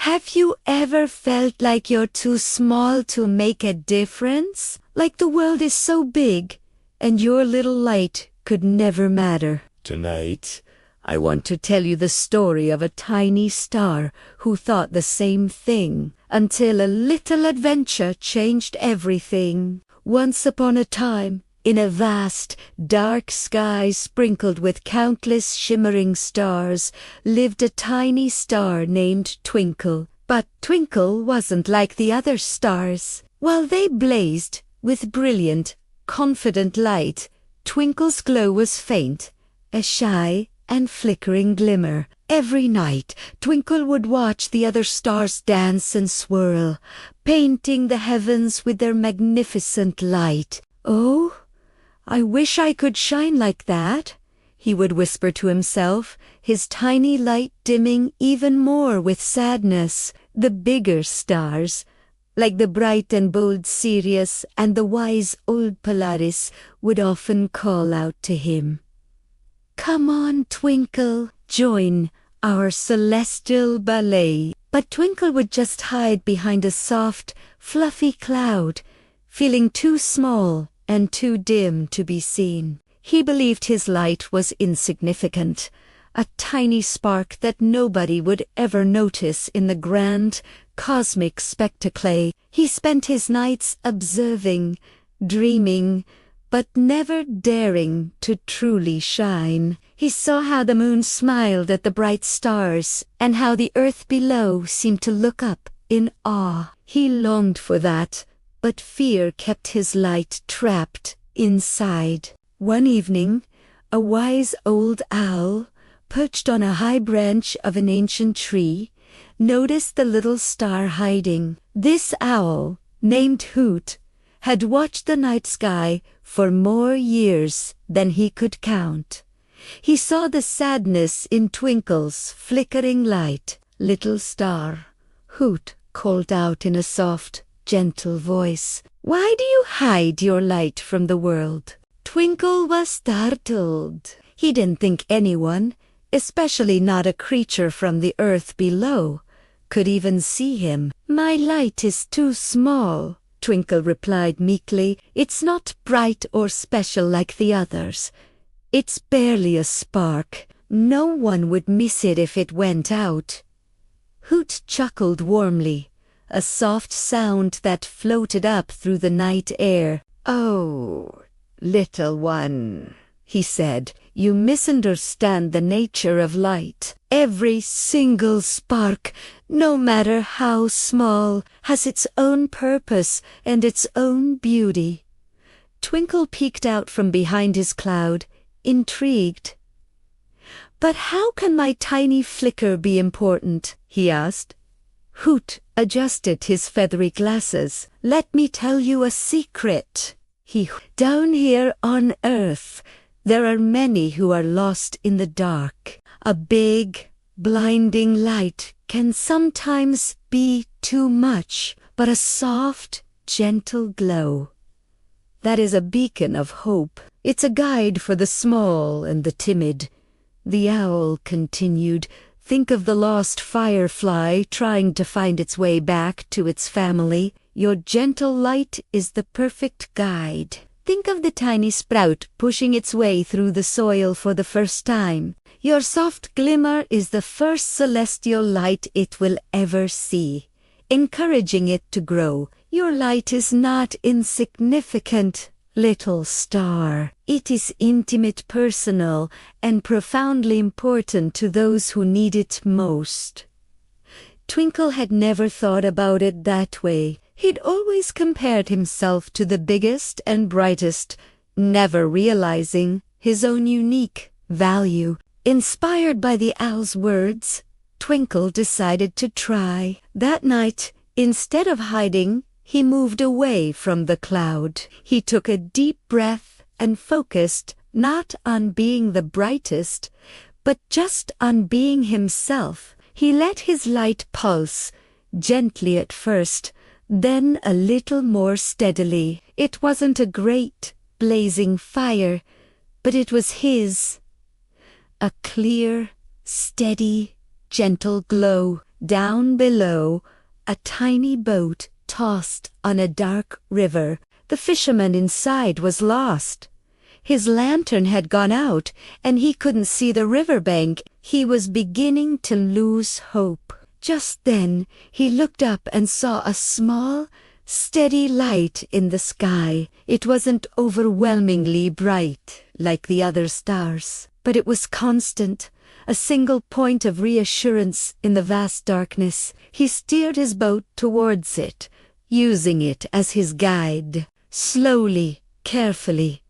Have you ever felt like you're too small to make a difference? Like the world is so big, and your little light could never matter? Tonight, I want to tell you the story of a tiny star who thought the same thing, until a little adventure changed everything. Once upon a time, in a vast, dark sky sprinkled with countless shimmering stars, lived a tiny star named Twinkle. But Twinkle wasn't like the other stars. While they blazed with brilliant, confident light, Twinkle's glow was faint, a shy and flickering glimmer. Every night, Twinkle would watch the other stars dance and swirl, painting the heavens with their magnificent light. "Oh, I wish I could shine like that," he would whisper to himself, his tiny light dimming even more with sadness. The bigger stars, like the bright and bold Sirius and the wise old Polaris, would often call out to him, "Come on, Twinkle, join our celestial ballet." But Twinkle would just hide behind a soft, fluffy cloud, feeling too small and too dim to be seen. He believed his light was insignificant, a tiny spark that nobody would ever notice in the grand, cosmic spectacle. He spent his nights observing, dreaming, but never daring to truly shine. He saw how the moon smiled at the bright stars, and how the earth below seemed to look up in awe. He longed for that, but fear kept his light trapped inside. One evening, a wise old owl, perched on a high branch of an ancient tree, noticed the little star hiding. This owl, named Hoot, had watched the night sky for more years than he could count. He saw the sadness in Twinkle's flickering light. "Little star," Hoot called out in a soft, gentle voice, "why do you hide your light from the world?" Twinkle was startled. He didn't think anyone, especially not a creature from the earth below, could even see him. "My light is too small," Twinkle replied meekly. "It's not bright or special like the others. It's barely a spark. No one would miss it if it went out." Hoot chuckled warmly, a soft sound that floated up through the night air. "Oh, little one," he said, "you misunderstand the nature of light. Every single spark, no matter how small, has its own purpose and its own beauty." Twinkle peeked out from behind his cloud, intrigued. "But how can my tiny flicker be important?" he asked. Hoot adjusted his feathery glasses. "Let me tell you a secret." Down here on Earth, there are many who are lost in the dark. A big, blinding light can sometimes be too much, but a soft, gentle glow, that is a beacon of hope. It's a guide for the small and the timid." The owl continued, "Think of the lost firefly trying to find its way back to its family. Your gentle light is the perfect guide. Think of the tiny sprout pushing its way through the soil for the first time. Your soft glimmer is the first celestial light it will ever see, encouraging it to grow. Your light is not insignificant, little star. It is intimate, personal, and profoundly important to those who need it most." Twinkle had never thought about it that way. He'd always compared himself to the biggest and brightest, never realizing his own unique value. Inspired by the owl's words, Twinkle decided to try. That night, instead of hiding, he moved away from the cloud. He took a deep breath and focused not on being the brightest, but just on being himself. He let his light pulse, gently at first, then a little more steadily. It wasn't a great, blazing fire, but it was his. A clear, steady, gentle glow. Down below, a tiny boat tossed on a dark river. The fisherman inside was lost. His lantern had gone out, and he couldn't see the riverbank. He was beginning to lose hope. Just then, he looked up and saw a small, steady light in the sky. It wasn't overwhelmingly bright like the other stars, but it was constant, a single point of reassurance in the vast darkness. He steered his boat towards it, using it as his guide. Slowly, carefully,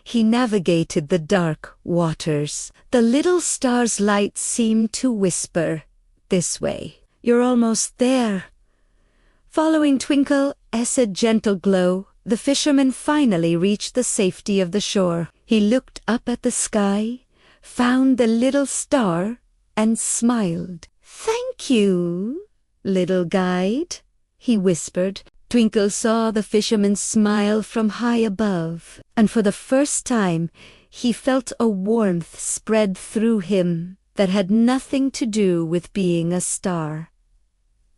he navigated the dark waters. The little star's light seemed to whisper, "This way. You're almost there." Following Twinkle as a gentle glow, the fisherman finally reached the safety of the shore. He looked up at the sky, found the little star, and smiled. "Thank you, little guide," he whispered. Twinkle saw the fisherman smile from high above, and for the first time he felt a warmth spread through him that had nothing to do with being a star.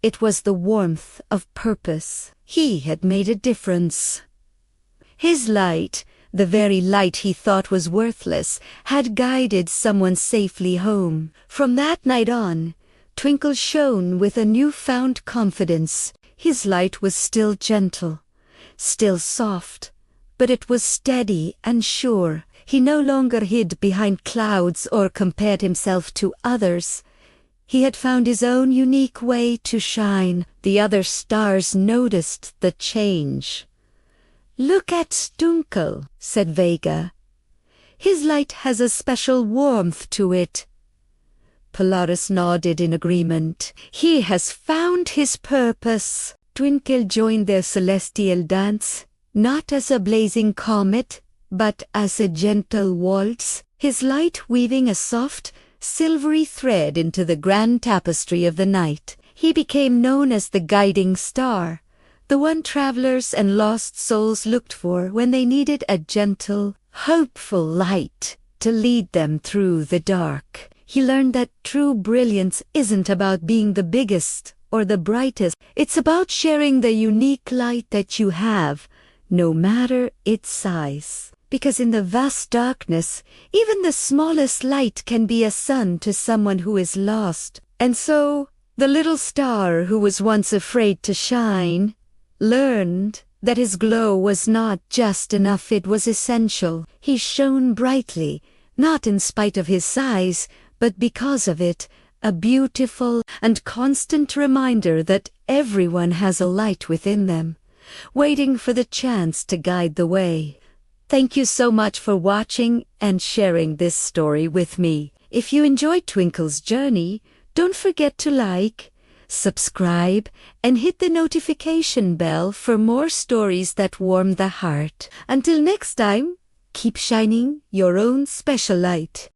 It was the warmth of purpose. He had made a difference. His light, the very light he thought was worthless, had guided someone safely home. From that night on, Twinkle shone with a newfound confidence. His light was still gentle, still soft, but it was steady and sure. He no longer hid behind clouds or compared himself to others. He had found his own unique way to shine. The other stars noticed the change. "Look at Stunkel," said Vega. "His light has a special warmth to it." Polaris nodded in agreement. "He has found his purpose." Twinkle joined their celestial dance, not as a blazing comet, but as a gentle waltz, his light weaving a soft, silvery thread into the grand tapestry of the night. He became known as the guiding star, the one travelers and lost souls looked for when they needed a gentle, hopeful light to lead them through the dark. He learned that true brilliance isn't about being the biggest or the brightest. It's about sharing the unique light that you have, no matter its size. Because in the vast darkness, even the smallest light can be a sun to someone who is lost. And so, the little star who was once afraid to shine learned that his glow was not just enough, it was essential. He shone brightly, not in spite of his size, but because of it, a beautiful and constant reminder that everyone has a light within them, waiting for the chance to guide the way. Thank you so much for watching and sharing this story with me. If you enjoyed Twinkle's journey, don't forget to like, subscribe, and hit the notification bell for more stories that warm the heart. Until next time, keep shining your own special light.